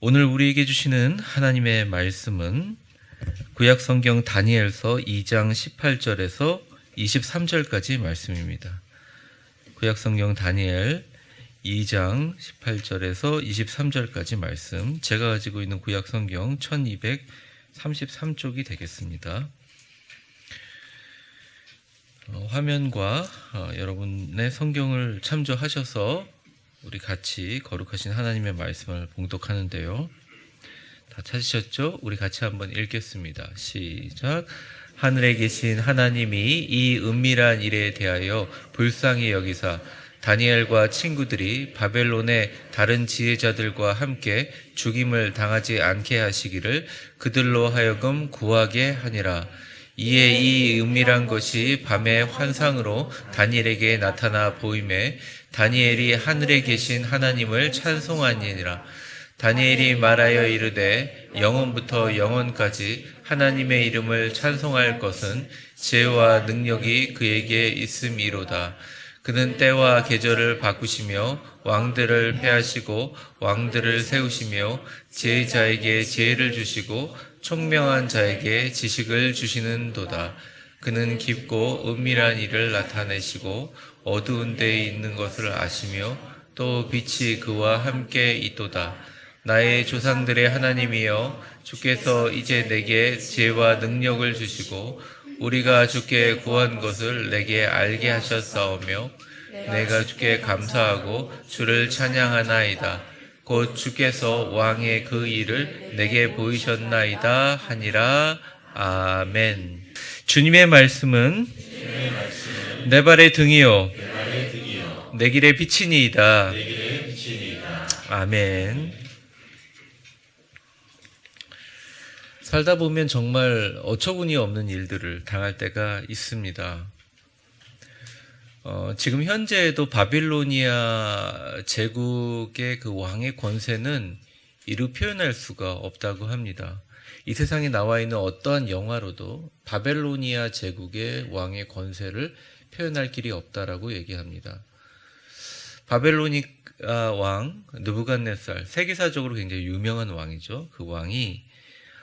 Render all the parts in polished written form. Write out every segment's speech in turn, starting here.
오늘 우리에게 주시는 하나님의 말씀은 구약 성경 다니엘서 2장 18절에서 23절까지 말씀입니다. 구약 성경 다니엘 2장 18절에서 23절까지 말씀, 제가 가지고 있는 구약 성경 1233쪽이 되겠습니다. 화면과 여러분의 성경을 참조하셔서 우리 같이 거룩하신 하나님의 말씀을 봉독하는데요. 다 찾으셨죠? 우리 같이 한번 읽겠습니다. 시작. 하늘에 계신 하나님이 이 은밀한 일에 대하여 불쌍히 여기사 다니엘과 친구들이 바벨론의 다른 지혜자들과 함께 죽임을 당하지 않게 하시기를 그들로 하여금 구하게 하니라. 이에 이 은밀한 것이 밤의 환상으로 다니엘에게 나타나 보임에 다니엘이 하늘에 계신 하나님을 찬송하니라. 다니엘이 말하여 이르되 영원부터 영원까지 하나님의 이름을 찬송할 것은 지혜와 능력이 그에게 있음이로다. 그는 때와 계절을 바꾸시며 왕들을 패하시고 왕들을 세우시며 지혜자에게 지혜를 주시고 총명한 자에게 지식을 주시는도다. 그는 깊고 은밀한 일을 나타내시고 어두운 데에 있는 것을 아시며 또 빛이 그와 함께 있도다. 나의 조상들의 하나님이여, 주께서 이제 내게 지혜와 능력을 주시고 우리가 주께 구한 것을 내게 알게 하셨사오며 내가 주께 감사하고 주를 찬양하나이다. 곧 주께서 왕의 그 일을 내게 보이셨나이다 하니라. 아멘. 주님의 말씀은 내 발의 등이요 내 길의 빛이니이다. 아멘. 살다 보면 정말 어처구니 없는 일들을 당할 때가 있습니다. 지금 현재에도 바빌로니아 제국의 그 왕의 권세는 이루 표현할 수가 없다고 합니다. 이 세상에 나와 있는 어떠한 영화로도 바벨로니아 제국의 왕의 권세를 표현할 길이 없다라고 얘기합니다. 바벨로니아 왕 느부갓네살, 세계사적으로 굉장히 유명한 왕이죠. 그 왕이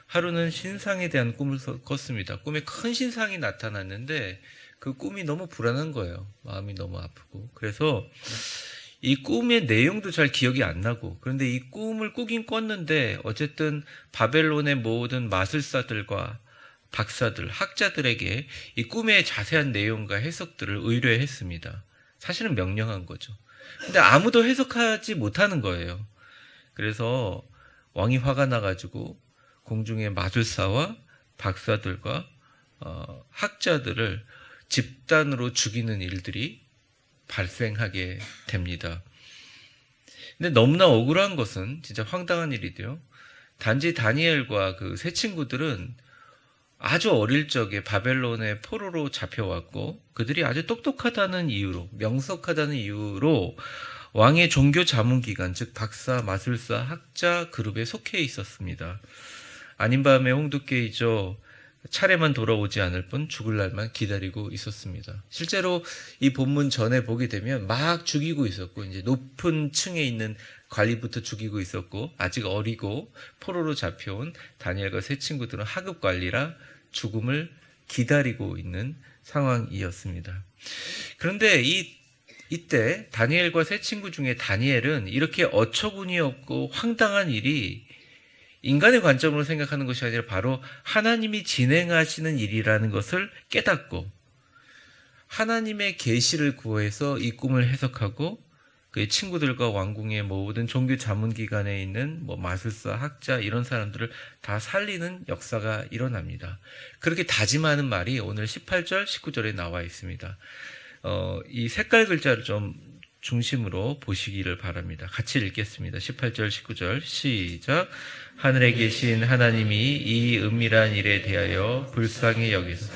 하루는 신상에 대한 꿈을 꿨습니다. 꿈에 큰 신상이 나타났는데 그 꿈이 너무 불안한 거예요. 마음이 너무 아프고. 그래서 이 꿈의 내용도 잘 기억이 안 나고, 그런데 이 꿈을 꾸긴 꿨는데 어쨌든 바벨론의 모든 마술사들과 박사들, 학자들에게 이 꿈의 자세한 내용과 해석들을 의뢰했습니다. 사실은 명령한 거죠. 근데 아무도 해석하지 못하는 거예요. 그래서 왕이 화가 나가지고 공중의 마술사와 박사들과 학자들을 집단으로 죽이는 일들이 발생하게 됩니다. 근데 너무나 억울한 것은 진짜 황당한 일이죠. 단지 다니엘과 그 세 친구들은 아주 어릴 적에 바벨론의 포로로 잡혀왔고 그들이 아주 똑똑하다는 이유로, 명석하다는 이유로 왕의 종교 자문기관, 즉 박사, 마술사, 학자 그룹에 속해 있었습니다. 아닌 밤에 홍두깨이죠. 차례만 돌아오지 않을 뿐 죽을 날만 기다리고 있었습니다. 실제로 이 본문 전에 보게 되면 막 죽이고 있었고, 이제 높은 층에 있는 관리부터 죽이고 있었고, 아직 어리고 포로로 잡혀온 다니엘과 세 친구들은 하급 관리라 죽음을 기다리고 있는 상황이었습니다. 그런데 이때 다니엘과 세 친구 중에 다니엘은 이렇게 어처구니 없고 황당한 일이 인간의 관점으로 생각하는 것이 아니라 바로 하나님이 진행하시는 일이라는 것을 깨닫고 하나님의 계시를 구해서 이 꿈을 해석하고 그의 친구들과 왕궁의 모든 종교 자문기관에 있는 마술사, 학자 이런 사람들을 다 살리는 역사가 일어납니다. 그렇게 다짐하는 말이 오늘 18절, 19절에 나와 있습니다. 이 색깔 글자를 좀 중심으로 보시기를 바랍니다. 같이 읽겠습니다. 18절, 19절 시작. 하늘에 계신 하나님이 이 은밀한 일에 대하여 불쌍히 여기사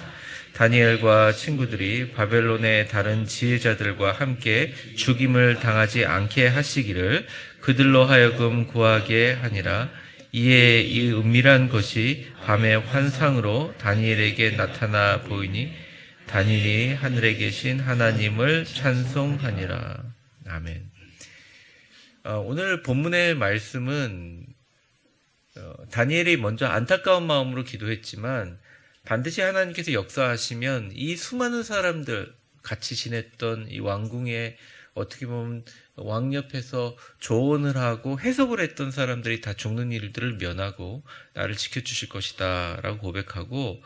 다니엘과 친구들이 바벨론의 다른 지혜자들과 함께 죽임을 당하지 않게 하시기를 그들로 하여금 구하게 하니라. 이에 이 은밀한 것이 밤의 환상으로 다니엘에게 나타나 보이니 다니엘이 하늘에 계신 하나님을 찬송하니라. 아멘. 오늘 본문의 말씀은 다니엘이 먼저 안타까운 마음으로 기도했지만 반드시 하나님께서 역사하시면 이 수많은 사람들 같이 지냈던 이 왕궁에 어떻게 보면 왕 옆에서 조언을 하고 해석을 했던 사람들이 다 죽는 일들을 면하고 나를 지켜주실 것이다 라고 고백하고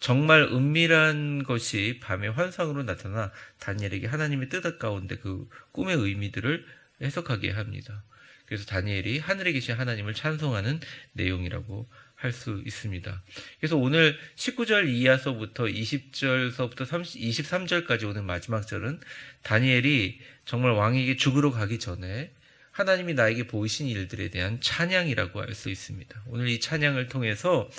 정말 은밀한 것이 밤의 환상으로 나타나 다니엘에게 하나님의 뜻 가운데 그 꿈의 의미들을 해석하게 합니다. 그래서 다니엘이 하늘에 계신 하나님을 찬송하는 내용이라고 할 수 있습니다. 그래서 오늘 19절 이하서부터 20절서부터 23절까지 오는 마지막 절은 다니엘이 정말 왕에게 죽으러 가기 전에 하나님이 나에게 보이신 일들에 대한 찬양이라고 할 수 있습니다. 오늘 이 찬양을 통해서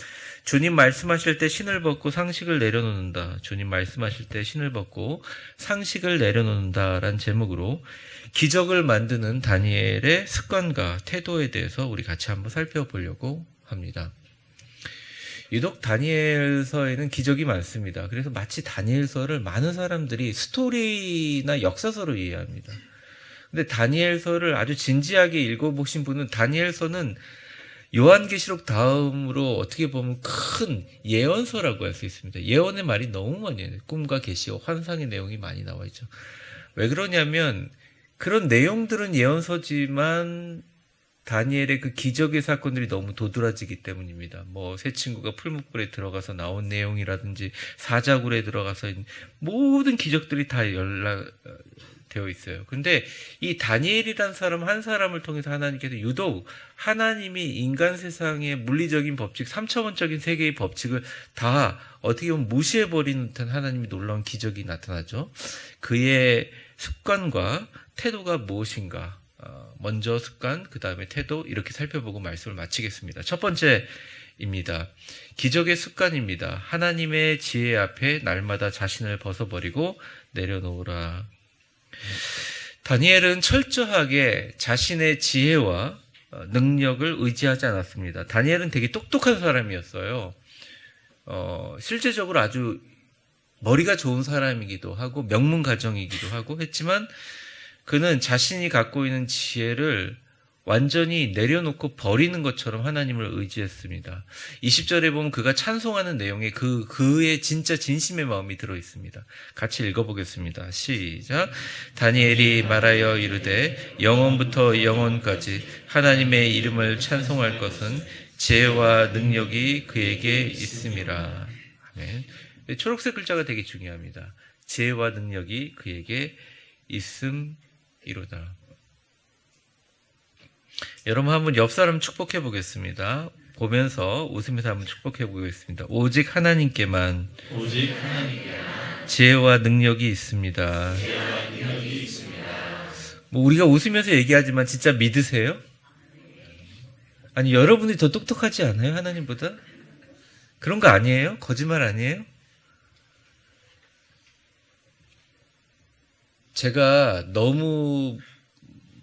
주님 말씀하실 때 신을 벗고 상식을 내려놓는다. 주님 말씀하실 때 신을 벗고 상식을 내려놓는다 라는 제목으로 기적을 만드는 다니엘의 습관과 태도에 대해서 우리 같이 한번 살펴보려고 합니다. 유독 다니엘서에는 기적이 많습니다. 그래서 마치 다니엘서를 많은 사람들이 스토리나 역사서로 이해합니다. 근데 다니엘서를 아주 진지하게 읽어보신 분은 다니엘서는 요한계시록 다음으로 어떻게 보면 큰 예언서라고 할 수 있습니다. 예언의 말이 너무 많이 해요. 꿈과 계시와 환상의 내용이 많이 나와 있죠. 왜 그러냐면 그런 내용들은 예언서지만 다니엘의 그 기적의 사건들이 너무 도드라지기 때문입니다. 뭐 새 친구가 풀무불에 들어가서 나온 내용이라든지 사자굴에 들어가서 모든 기적들이 다 되어 있어요. 근데 이 다니엘이란 사람 한 사람을 통해서 하나님께서 유독 하나님이 인간 세상의 물리적인 법칙, 3차원적인 세계의 법칙을 다 어떻게 보면 무시해버리는 듯한 하나님의 놀라운 기적이 나타나죠. 그의 습관과 태도가 무엇인가? 먼저 습관, 그 다음에 태도 이렇게 살펴보고 말씀을 마치겠습니다. 첫 번째입니다. 기적의 습관입니다. 하나님의 지혜 앞에 날마다 자신을 벗어버리고 내려놓으라. 다니엘은 철저하게 자신의 지혜와 능력을 의지하지 않았습니다. 다니엘은 되게 똑똑한 사람이었어요. 실제적으로 아주 머리가 좋은 사람이기도 하고 명문 가정이기도 하고 했지만 그는 자신이 갖고 있는 지혜를 완전히 내려놓고 버리는 것처럼 하나님을 의지했습니다. 20절에 보면 그가 찬송하는 내용에 그의 진짜 진심의 마음이 들어 있습니다. 같이 읽어보겠습니다. 시작. 다니엘이 말하여 이르되 영원부터 영원까지 하나님의 이름을 찬송할 것은 지혜와 능력이 그에게 있음이라. 아멘. 초록색 글자가 되게 중요합니다. 지혜와 능력이 그에게 있음이로다. 여러분 한번 옆 사람 축복해 보겠습니다. 보면서 웃으면서 한번 축복해 보겠습니다. 오직 하나님께만 지혜와 능력이 있습니다. 뭐 우리가 웃으면서 얘기하지만 진짜 믿으세요? 아니 여러분이 더 똑똑하지 않아요? 하나님보다? 그런 거 아니에요? 거짓말 아니에요? 제가 너무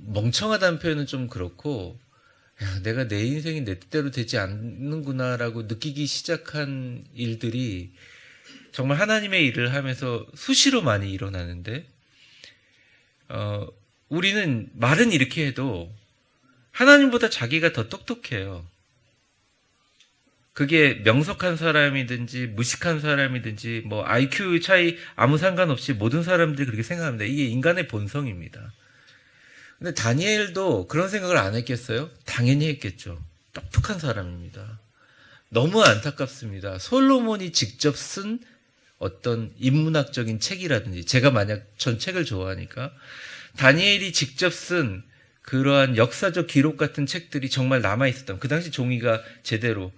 멍청하다는 표현은 좀 그렇고 야, 내가 내 인생이 내 뜻대로 되지 않는구나라고 느끼기 시작한 일들이 정말 하나님의 일을 하면서 수시로 많이 일어나는데 우리는 말은 이렇게 해도 하나님보다 자기가 더 똑똑해요. 그게 명석한 사람이든지 무식한 사람이든지 뭐 IQ 차이 아무 상관없이 모든 사람들이 그렇게 생각합니다. 이게 인간의 본성입니다. 근데 다니엘도 그런 생각을 안 했겠어요? 당연히 했겠죠. 똑똑한 사람입니다. 너무 안타깝습니다. 솔로몬이 직접 쓴 어떤 인문학적인 책이라든지 제가 만약 전 책을 좋아하니까 다니엘이 직접 쓴 그러한 역사적 기록 같은 책들이 정말 남아있었다면 그 당시 종이가 제대로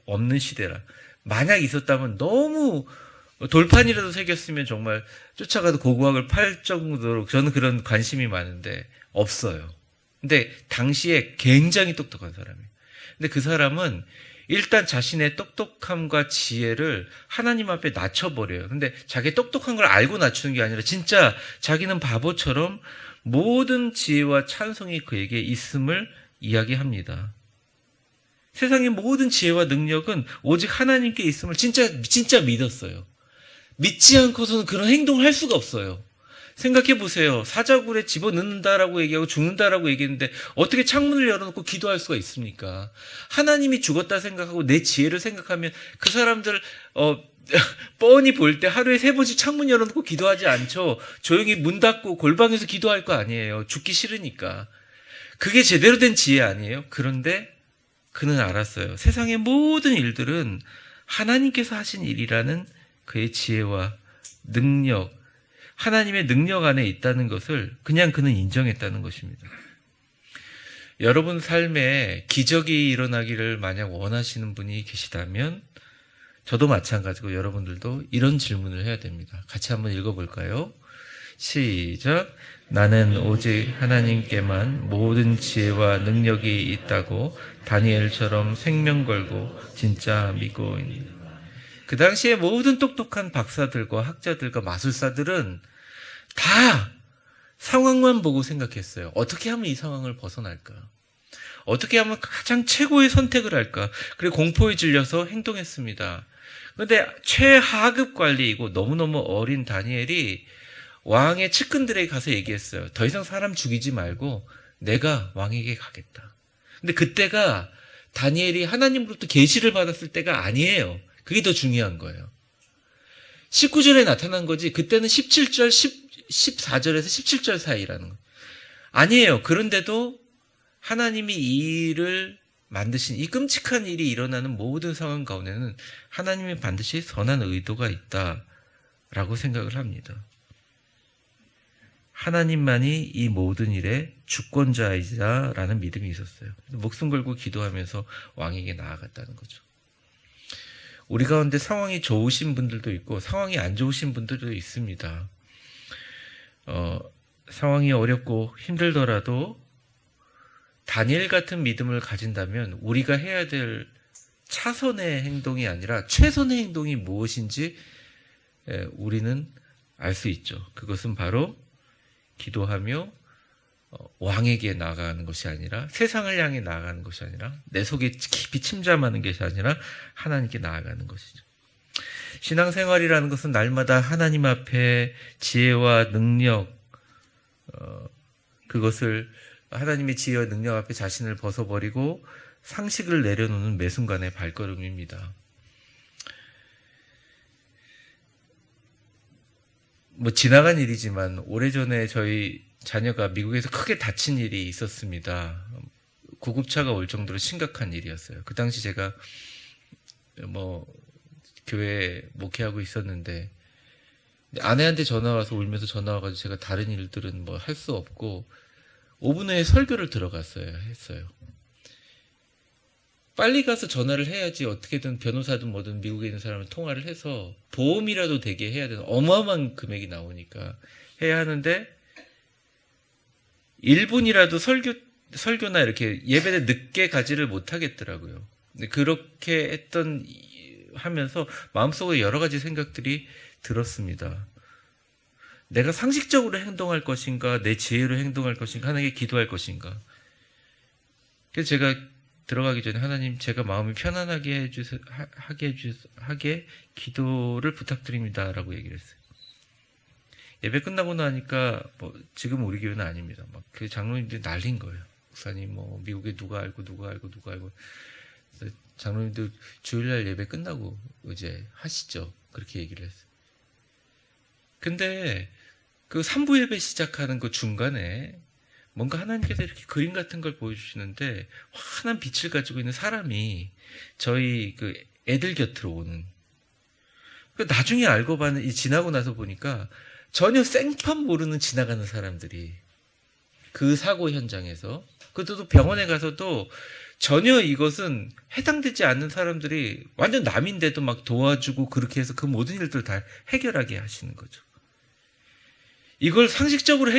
없는 시대라 만약 있었다면 너무 돌판이라도 새겼으면 정말 쫓아가도 고고학을 팔 정도로 저는 그런 관심이 많은데 없어요. 근데 당시에 굉장히 똑똑한 사람이에요. 근데 그 사람은 일단 자신의 똑똑함과 지혜를 하나님 앞에 낮춰버려요. 근데 자기 똑똑한 걸 알고 낮추는 게 아니라 진짜 자기는 바보처럼 모든 지혜와 찬송이 그에게 있음을 이야기합니다. 세상의 모든 지혜와 능력은 오직 하나님께 있음을 진짜 믿었어요. 믿지 않고서는 그런 행동을 할 수가 없어요. 생각해 보세요. 사자굴에 집어넣는다라고 얘기하고 죽는다라고 얘기했는데 어떻게 창문을 열어놓고 기도할 수가 있습니까? 하나님이 죽었다 생각하고 내 지혜를 생각하면 그 사람들 뻔히 볼 때 하루에 3번씩 창문 열어놓고 기도하지 않죠. 조용히 문 닫고 골방에서 기도할 거 아니에요. 죽기 싫으니까. 그게 제대로 된 지혜 아니에요? 그런데 그는 알았어요. 세상의 모든 일들은 하나님께서 하신 일이라는 그의 지혜와 능력, 하나님의 능력 안에 있다는 것을 그냥 그는 인정했다는 것입니다. 여러분 삶에 기적이 일어나기를 만약 원하시는 분이 계시다면 저도 마찬가지고 여러분들도 이런 질문을 해야 됩니다. 같이 한번 읽어볼까요? 시작. 나는 오직 하나님께만 모든 지혜와 능력이 있다고 다니엘처럼 생명 걸고 진짜 믿고 있는. 그 당시에 모든 똑똑한 박사들과 학자들과 마술사들은 다 상황만 보고 생각했어요. 어떻게 하면 이 상황을 벗어날까? 어떻게 하면 가장 최고의 선택을 할까? 그리고 공포에 질려서 행동했습니다. 그런데 최하급 관리이고 너무너무 어린 다니엘이 왕의 측근들에게 가서 얘기했어요. 더 이상 사람 죽이지 말고 내가 왕에게 가겠다. 근데 그때가 다니엘이 하나님으로부터 계시를 받았을 때가 아니에요. 그게 더 중요한 거예요. 19절에 나타난 거지 그때는 17절, 14절에서 17절 사이라는 거예요. 아니에요. 그런데도 하나님이 이 일을 만드신 이 끔찍한 일이 일어나는 모든 상황 가운데는 하나님이 반드시 선한 의도가 있다라고 생각을 합니다. 하나님만이 이 모든 일의 주권자이자라는 믿음이 있었어요. 목숨 걸고 기도하면서 왕에게 나아갔다는 거죠. 우리 가운데 상황이 좋으신 분들도 있고 상황이 안 좋으신 분들도 있습니다. 상황이 어렵고 힘들더라도 다니엘 같은 믿음을 가진다면 우리가 해야 될 차선의 행동이 아니라 최선의 행동이 무엇인지 우리는 알 수 있죠. 그것은 바로 기도하며 왕에게 나아가는 것이 아니라 세상을 향해 나아가는 것이 아니라 내 속에 깊이 침잠하는 것이 아니라 하나님께 나아가는 것이죠. 신앙생활이라는 것은 날마다 하나님 앞에 지혜와 능력 그것을 하나님의 지혜와 능력 앞에 자신을 벗어버리고 상식을 내려놓는 매 순간의 발걸음입니다. 지나간 일이지만 오래전에 저희 자녀가 미국에서 크게 다친 일이 있었습니다. 구급차가 올 정도로 심각한 일이었어요. 그 당시 제가 교회에 목회하고 있었는데 아내한테 전화 와서 울면서 전화 와가지고 제가 다른 일들은 할 수 없고 5분 후에 설교를 했어요. 빨리 가서 전화를 해야지 어떻게든 변호사든 뭐든 미국에 있는 사람을 통화를 해서 보험이라도 되게 해야 되는 어마어마한 금액이 나오니까 해야 하는데 1분이라도 설교나 이렇게 예배에 늦게 가지를 못하겠더라고요. 그렇게 하면서 마음속에 여러 가지 생각들이 들었습니다. 내가 상식적으로 행동할 것인가, 내 지혜로 행동할 것인가, 하나님께 기도할 것인가. 그래서 제가 들어가기 전에 하나님 제가 마음이 편안하게 하게 기도를 부탁드립니다라고 얘기를 했어요. 예배 끝나고 나니까 지금 우리 교회는 아닙니다. 그 장로님들이 난린 거예요. 목사님 미국에 누가 알고. 그래서 장로님들 주일날 예배 끝나고 이제 하시죠. 그렇게 얘기를 했어요. 근데 그 3부 예배 시작하는 그 중간에 뭔가 하나님께서 이렇게 그림 같은 걸 보여주시는데 환한 빛을 가지고 있는 사람이 저희 그 애들 곁으로 오는. 나중에 지나고 나서 보니까 전혀 생판 모르는 지나가는 사람들이 그 사고 현장에서 그것도 병원에 가서도 전혀 이것은 해당되지 않는 사람들이 완전 남인데도 막 도와주고 그렇게 해서 그 모든 일들을 다 해결하게 하시는 거죠. 이걸 상식적으로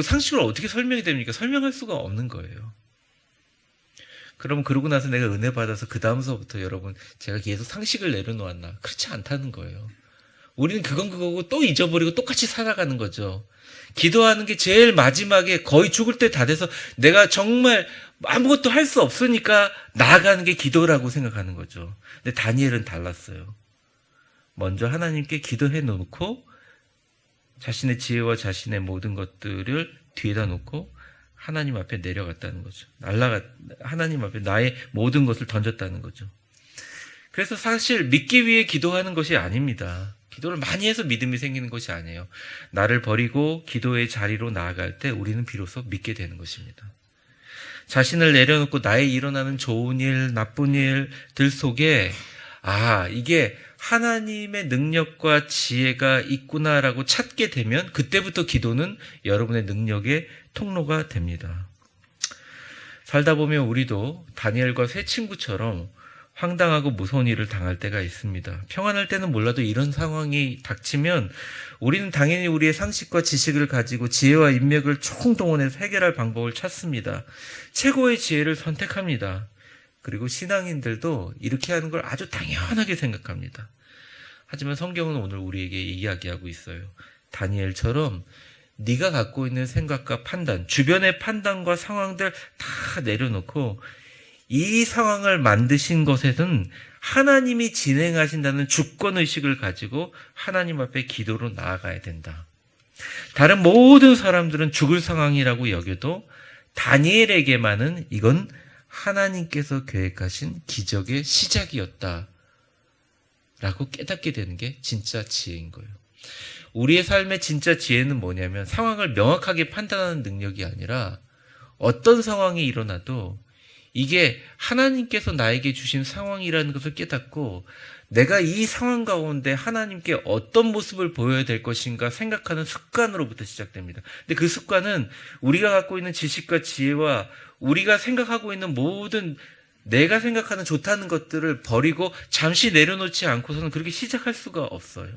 상식으로 어떻게 설명이 됩니까? 설명할 수가 없는 거예요. 그럼 그러고 나서 내가 은혜 받아서 그 다음서부터 여러분 제가 계속 상식을 내려놓았나? 그렇지 않다는 거예요. 우리는 그건 그거고 또 잊어버리고 똑같이 살아가는 거죠. 기도하는 게 제일 마지막에 거의 죽을 때 다 돼서 내가 정말 아무것도 할 수 없으니까 나아가는 게 기도라고 생각하는 거죠. 근데 다니엘은 달랐어요. 먼저 하나님께 기도해 놓고 자신의 지혜와 자신의 모든 것들을 뒤에다 놓고 하나님 앞에 내려갔다는 거죠. 하나님 앞에 나의 모든 것을 던졌다는 거죠. 그래서 사실 믿기 위해 기도하는 것이 아닙니다. 기도를 많이 해서 믿음이 생기는 것이 아니에요. 나를 버리고 기도의 자리로 나아갈 때 우리는 비로소 믿게 되는 것입니다. 자신을 내려놓고 나의 일어나는 좋은 일, 나쁜 일들 속에 이게 하나님의 능력과 지혜가 있구나라고 찾게 되면 그때부터 기도는 여러분의 능력의 통로가 됩니다. 살다 보면 우리도 다니엘과 세 친구처럼 황당하고 무서운 일을 당할 때가 있습니다. 평안할 때는 몰라도 이런 상황이 닥치면 우리는 당연히 우리의 상식과 지식을 가지고 지혜와 인맥을 총동원해서 해결할 방법을 찾습니다. 최고의 지혜를 선택합니다. 그리고 신앙인들도 이렇게 하는 걸 아주 당연하게 생각합니다. 하지만 성경은 오늘 우리에게 이야기하고 있어요. 다니엘처럼 네가 갖고 있는 생각과 판단, 주변의 판단과 상황들 다 내려놓고 이 상황을 만드신 것에는 하나님이 진행하신다는 주권의식을 가지고 하나님 앞에 기도로 나아가야 된다. 다른 모든 사람들은 죽을 상황이라고 여겨도 다니엘에게만은 이건 하나님께서 계획하신 기적의 시작이었다 라고 깨닫게 되는 게 진짜 지혜인 거예요. 우리의 삶의 진짜 지혜는 뭐냐면 상황을 명확하게 판단하는 능력이 아니라 어떤 상황이 일어나도 이게 하나님께서 나에게 주신 상황이라는 것을 깨닫고 내가 이 상황 가운데 하나님께 어떤 모습을 보여야 될 것인가 생각하는 습관으로부터 시작됩니다. 근데 그 습관은 우리가 갖고 있는 지식과 지혜와 우리가 생각하고 있는 모든 내가 생각하는 좋다는 것들을 버리고 잠시 내려놓지 않고서는 그렇게 시작할 수가 없어요.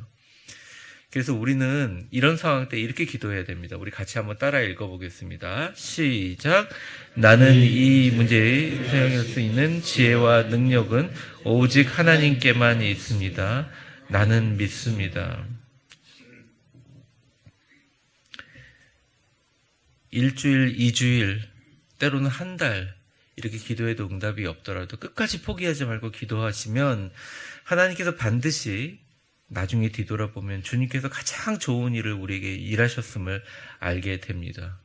그래서 우리는 이런 상황 때 이렇게 기도해야 됩니다. 우리 같이 한번 따라 읽어보겠습니다. 시작. 나는 이 문제에 사용할 수 있는 지혜와 능력은 오직 하나님께만 있습니다. 나는 믿습니다. 일주일, 2주일, 때로는 한 달 이렇게 기도해도 응답이 없더라도 끝까지 포기하지 말고 기도하시면 하나님께서 반드시 나중에 뒤돌아보면 주님께서 가장 좋은 일을 우리에게 일하셨음을 알게 됩니다.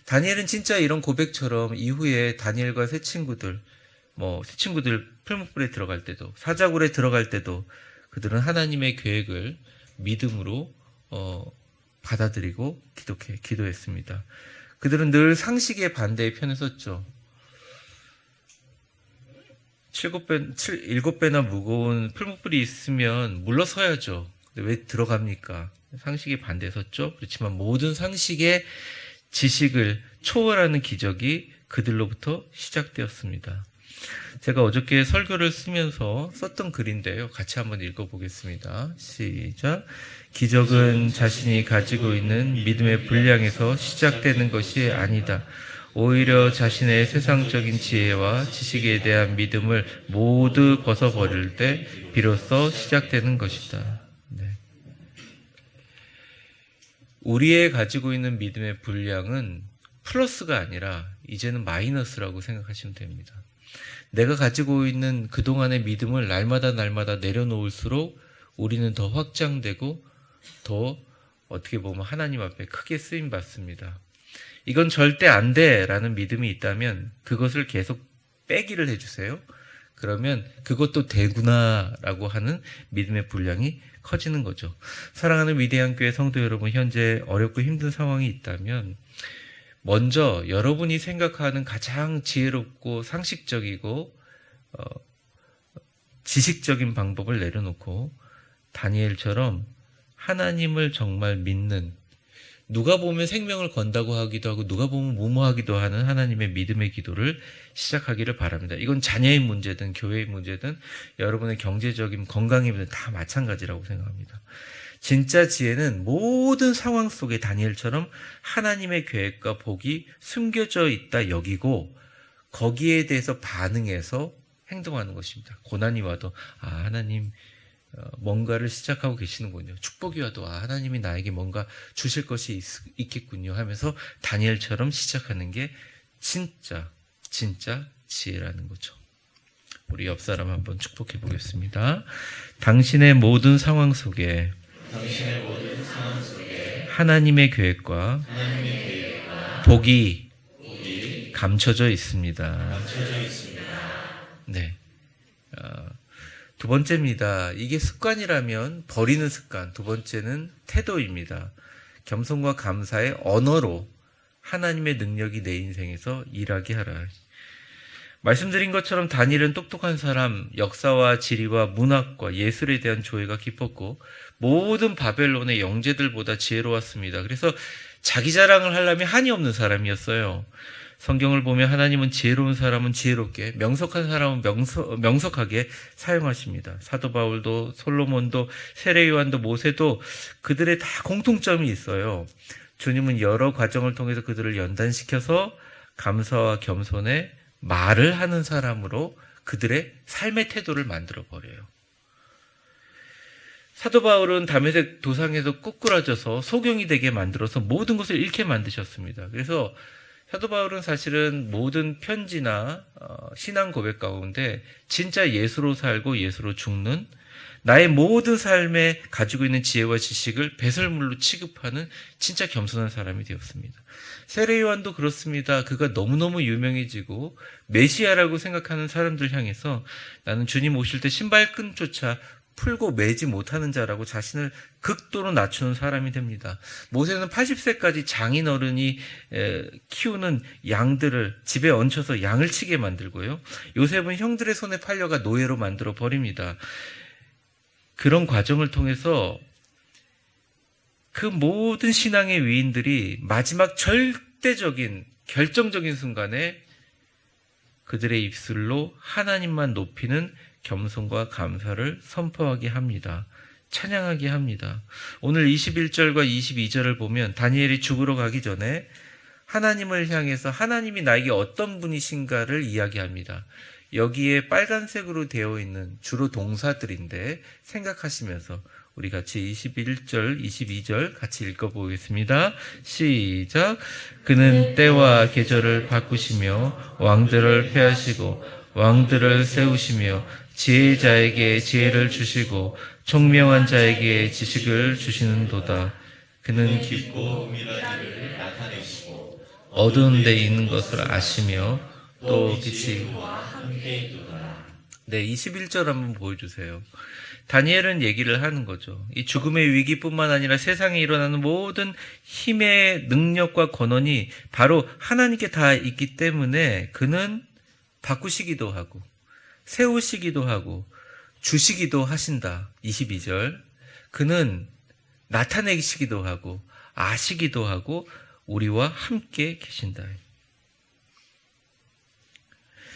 다니엘은 진짜 이런 고백처럼 이후에 다니엘과 새 친구들 풀무불에 들어갈 때도 사자굴에 들어갈 때도 그들은 하나님의 계획을 믿음으로 받아들이고 기도했습니다. 그들은 늘 상식의 반대의 편에 섰죠. 7배나 무거운 풀무불이 있으면 물러서야죠. 근데 왜 들어갑니까? 상식의 반대에 섰죠. 그렇지만 모든 상식의 지식을 초월하는 기적이 그들로부터 시작되었습니다. 제가 어저께 설교를 쓰면서 썼던 글인데요. 같이 한번 읽어보겠습니다. 시작. 기적은 자신이 가지고 있는 믿음의 분량에서 시작되는 것이 아니다. 오히려 자신의 세상적인 지혜와 지식에 대한 믿음을 모두 벗어버릴 때 비로소 시작되는 것이다. 네. 우리의 가지고 있는 믿음의 분량은 플러스가 아니라 이제는 마이너스라고 생각하시면 됩니다. 내가 가지고 있는 그동안의 믿음을 날마다 내려놓을수록 우리는 더 확장되고 더 어떻게 보면 하나님 앞에 크게 쓰임받습니다. 이건 절대 안 돼라는 믿음이 있다면 그것을 계속 빼기를 해주세요. 그러면 그것도 되구나라고 하는 믿음의 분량이 커지는 거죠. 사랑하는 위대한 교회 성도 여러분, 현재 어렵고 힘든 상황이 있다면 먼저 여러분이 생각하는 가장 지혜롭고 상식적이고 지식적인 방법을 내려놓고 다니엘처럼 하나님을 정말 믿는, 누가 보면 생명을 건다고 하기도 하고 누가 보면 무모하기도 하는 하나님의 믿음의 기도를 시작하기를 바랍니다. 이건 자녀의 문제든 교회의 문제든 여러분의 경제적인 건강의 문제든 다 마찬가지라고 생각합니다. 진짜 지혜는 모든 상황 속에 다니엘처럼 하나님의 계획과 복이 숨겨져 있다 여기고 거기에 대해서 반응해서 행동하는 것입니다. 고난이 와도 하나님 뭔가를 시작하고 계시는군요. 축복이 와도 하나님이 나에게 뭔가 주실 것이 있겠군요 하면서 다니엘처럼 시작하는 게 진짜 지혜라는 거죠. 우리 옆 사람 한번 축복해 보겠습니다. 당신의 모든 상황 속에 하나님의 계획과 복이 감춰져 있습니다. 네. 두 번째입니다. 이게 습관이라면 버리는 습관. 두 번째는 태도입니다. 겸손과 감사의 언어로 하나님의 능력이 내 인생에서 일하게 하라. 말씀드린 것처럼 다니엘은 똑똑한 사람, 역사와 지리와 문학과 예술에 대한 조예가 깊었고 모든 바벨론의 영재들보다 지혜로웠습니다. 그래서 자기 자랑을 하려면 한이 없는 사람이었어요. 성경을 보면 하나님은 지혜로운 사람은 지혜롭게, 명석한 사람은 명석하게 사용하십니다. 사도 바울도 솔로몬도 세례 요한도 모세도 그들의 다 공통점이 있어요. 주님은 여러 과정을 통해서 그들을 연단시켜서 감사와 겸손의 말을 하는 사람으로 그들의 삶의 태도를 만들어 버려요. 사도 바울은 다메섹 도상에서 꾸꾸라져서 소경이 되게 만들어서 모든 것을 잃게 만드셨습니다. 그래서 사도 바울은 사실은 모든 편지나 신앙 고백 가운데 진짜 예수로 살고 예수로 죽는, 나의 모든 삶에 가지고 있는 지혜와 지식을 배설물로 취급하는 진짜 겸손한 사람이 되었습니다. 세례 요한도 그렇습니다. 그가 너무너무 유명해지고 메시아라고 생각하는 사람들 향해서 나는 주님 오실 때 신발끈조차 풀고 매지 못하는 자라고 자신을 극도로 낮추는 사람이 됩니다. 모세는 80세까지 장인어른이 키우는 양들을 집에 얹혀서 양을 치게 만들고요. 요셉은 형들의 손에 팔려가 노예로 만들어 버립니다. 그런 과정을 통해서 그 모든 신앙의 위인들이 마지막 절대적인 결정적인 순간에 그들의 입술로 하나님만 높이는 겸손과 감사를 선포하게 합니다. 찬양하게 합니다. 오늘 21절과 22절을 보면 다니엘이 죽으러 가기 전에 하나님을 향해서 하나님이 나에게 어떤 분이신가를 이야기합니다. 여기에 빨간색으로 되어 있는 주로 동사들인데 생각하시면서 우리 같이 21절, 22절 같이 읽어보겠습니다. 시작. 그는 때와 계절을 바꾸시며 왕들을 폐하시고 왕들을 세우시며 지혜자에게 지혜를 주시고 총명한 자에게 지식을 주시는도다. 그는 깊고 은밀한 일을 나타내시고 어두운 데 있는 것을 아시며 또 빛이 네, 21절 한번 보여주세요. 다니엘은 얘기를 하는 거죠. 이 죽음의 위기뿐만 아니라 세상에 일어나는 모든 힘의 능력과 권한이 바로 하나님께 다 있기 때문에 그는 바꾸시기도 하고 세우시기도 하고 주시기도 하신다. 22절. 그는 나타내시기도 하고 아시기도 하고 우리와 함께 계신다.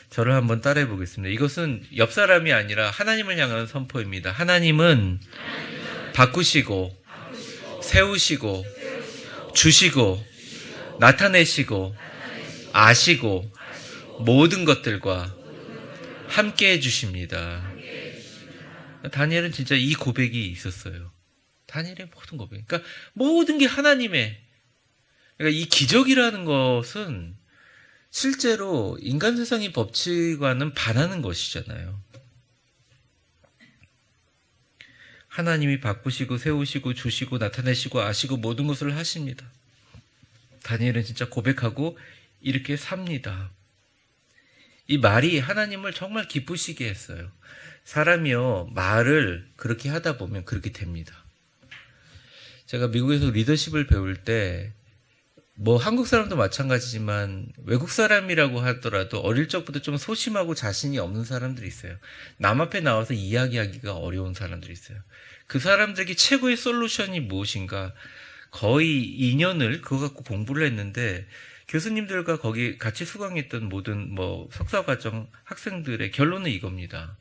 저를 한번 따라해 보겠습니다. 이것은 옆 사람이 아니라 하나님을 향한 선포입니다. 하나님은 바꾸시고 세우시고 주시고 나타내시고 아시고 모든 것들과 함께 해주십니다. 다니엘은 진짜 이 고백이 있었어요. 다니엘의 모든 고백. 그러니까 모든 게 하나님의. 그러니까 이 기적이라는 것은 실제로 인간 세상의 법칙과는 반하는 것이잖아요. 하나님이 바꾸시고 세우시고 주시고 나타내시고 아시고 모든 것을 하십니다. 다니엘은 진짜 고백하고 이렇게 삽니다. 이 말이 하나님을 정말 기쁘시게 했어요. 사람이요, 말을 그렇게 하다 보면 그렇게 됩니다. 제가 미국에서 리더십을 배울 때 한국 사람도 마찬가지지만 외국 사람이라고 하더라도 어릴 적부터 좀 소심하고 자신이 없는 사람들이 있어요. 남 앞에 나와서 이야기하기가 어려운 사람들이 있어요. 그 사람들에게 최고의 솔루션이 무엇인가? 거의 2년을 그거 갖고 공부를 했는데 교수님들과 거기 같이 수강했던 모든 석사과정 학생들의 결론은 이겁니다.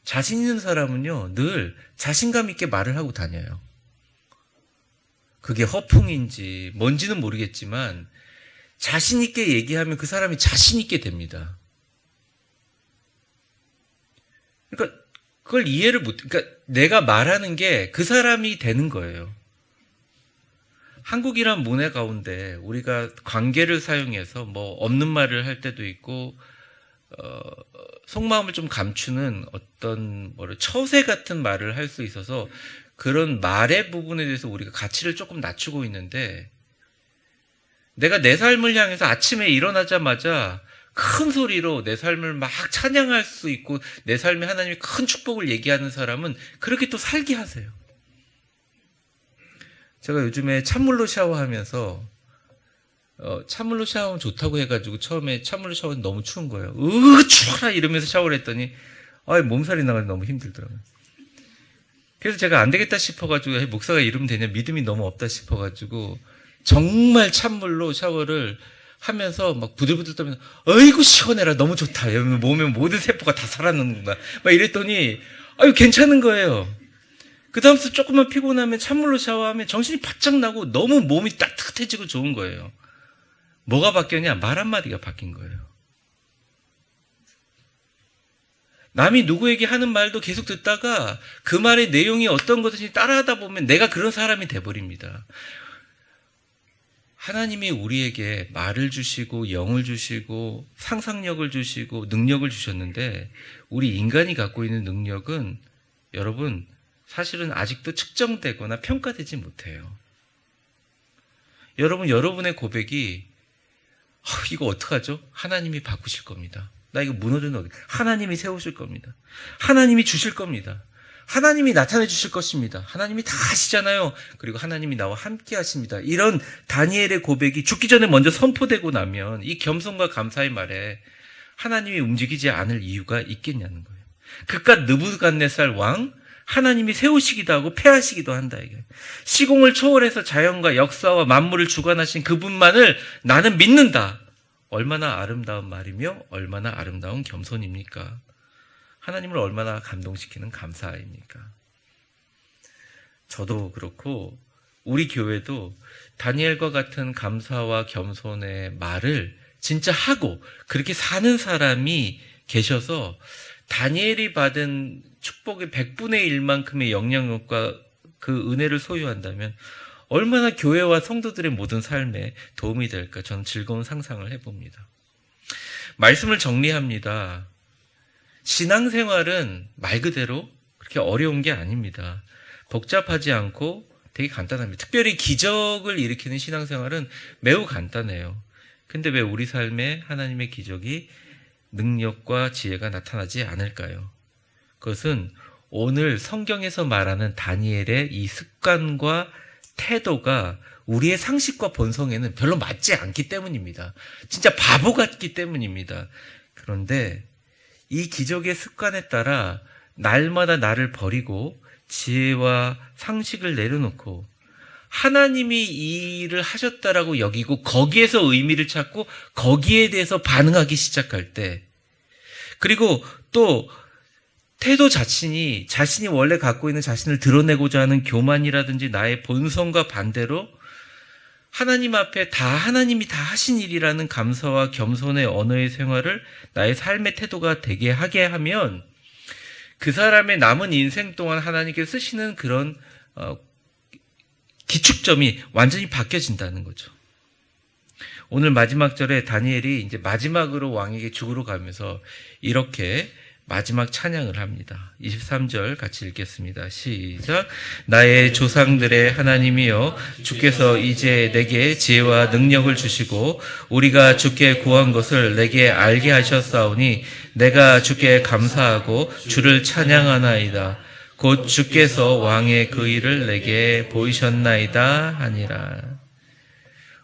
자신 있는 사람은요, 늘 자신감 있게 말을 하고 다녀요. 그게 허풍인지 뭔지는 모르겠지만 자신 있게 얘기하면 그 사람이 자신 있게 됩니다. 그러니까 그걸 그러니까 내가 말하는 게 그 사람이 되는 거예요. 한국이란 문화 가운데 우리가 관계를 사용해서 없는 말을 할 때도 있고 속마음을 좀 감추는 어떤 처세 같은 말을 할 수 있어서 그런 말의 부분에 대해서 우리가 가치를 조금 낮추고 있는데, 내가 내 삶을 향해서 아침에 일어나자마자 큰 소리로 내 삶을 막 찬양할 수 있고 내 삶에 하나님의 큰 축복을 얘기하는 사람은 그렇게 또 살게 하세요. 제가 요즘에 찬물로 샤워하면서 찬물로 샤워하면 좋다고 해가지고 처음에 찬물로 샤워는 너무 추운 거예요. 추워라 이러면서 샤워를 했더니 몸살이 나가지고 너무 힘들더라고요. 그래서 제가 안 되겠다 싶어가지고 목사가 이러면 되냐, 믿음이 너무 없다 싶어가지고 정말 찬물로 샤워를 하면서 막 부들부들 떨면서 어이구 시원해라, 너무 좋다, 몸에 모든 세포가 다 살아나는구나 막 이랬더니 괜찮은 거예요. 그 다음부터 조금만 피곤하면 찬물로 샤워하면 정신이 바짝 나고 너무 몸이 따뜻해지고 좋은 거예요. 뭐가 바뀌었냐? 말 한마디가 바뀐 거예요. 남이 누구에게 하는 말도 계속 듣다가 그 말의 내용이 어떤 것인지 따라하다 보면 내가 그런 사람이 돼버립니다. 하나님이 우리에게 말을 주시고 영을 주시고 상상력을 주시고 능력을 주셨는데, 우리 인간이 갖고 있는 능력은 여러분 사실은 아직도 측정되거나 평가되지 못해요. 여러분의 고백이 이거 어떡하죠? 하나님이 바꾸실 겁니다. 나 이거 무너졌는데 하나님이 세우실 겁니다. 하나님이 주실 겁니다. 하나님이 나타내 주실 것입니다. 하나님이 다 하시잖아요. 그리고 하나님이 나와 함께 하십니다. 이런 다니엘의 고백이 죽기 전에 먼저 선포되고 나면 이 겸손과 감사의 말에 하나님이 움직이지 않을 이유가 있겠냐는 거예요. 그깟 느부갓네살 왕, 하나님이 세우시기도 하고 패하시기도 한다. 이게 시공을 초월해서 자연과 역사와 만물을 주관하신 그분만을 나는 믿는다. 얼마나 아름다운 말이며 얼마나 아름다운 겸손입니까? 하나님을 얼마나 감동시키는 감사입니까? 저도 그렇고 우리 교회도 다니엘과 같은 감사와 겸손의 말을 진짜 하고 그렇게 사는 사람이 계셔서 다니엘이 받은 축복의 100분의 1만큼의 영향력과 그 은혜를 소유한다면 얼마나 교회와 성도들의 모든 삶에 도움이 될까, 저는 즐거운 상상을 해봅니다. 말씀을 정리합니다. 신앙생활은 말 그대로 그렇게 어려운 게 아닙니다. 복잡하지 않고 되게 간단합니다. 특별히 기적을 일으키는 신앙생활은 매우 간단해요. 근데 왜 우리 삶에 하나님의 기적이 능력과 지혜가 나타나지 않을까요? 그것은 오늘 성경에서 말하는 다니엘의 이 습관과 태도가 우리의 상식과 본성에는 별로 맞지 않기 때문입니다. 진짜 바보 같기 때문입니다. 그런데 이 기적의 습관에 따라 날마다 나를 버리고 지혜와 상식을 내려놓고 하나님이 이 일을 하셨다라고 여기고 거기에서 의미를 찾고 거기에 대해서 반응하기 시작할 때, 그리고 또 태도 자신이 원래 갖고 있는 자신을 드러내고자 하는 교만이라든지 나의 본성과 반대로 하나님 앞에 하나님이 다 하신 일이라는 감사와 겸손의 언어의 생활을 나의 삶의 태도가 되게 하게 하면 그 사람의 남은 인생 동안 하나님께서 쓰시는 그런 기축점이 완전히 바뀌어진다는 거죠. 오늘 마지막 절에 다니엘이 이제 마지막으로 왕에게 죽으러 가면서 이렇게 마지막 찬양을 합니다. 23절 같이 읽겠습니다. 시작. 나의 조상들의 하나님이여, 주께서 이제 내게 지혜와 능력을 주시고 우리가 주께 구한 것을 내게 알게 하셨사오니 내가 주께 감사하고 주를 찬양하나이다. 곧 주께서 왕의 그 일을 내게 보이셨나이다 하니라.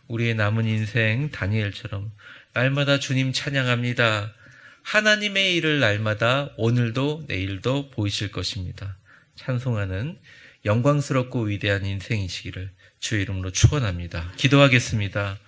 우리의 남은 인생 다니엘처럼 날마다 주님 찬양합니다. 하나님의 일을 날마다 오늘도 내일도 보이실 것입니다. 찬송하는 영광스럽고 위대한 인생이시기를 주의 이름으로 축원합니다. 기도하겠습니다.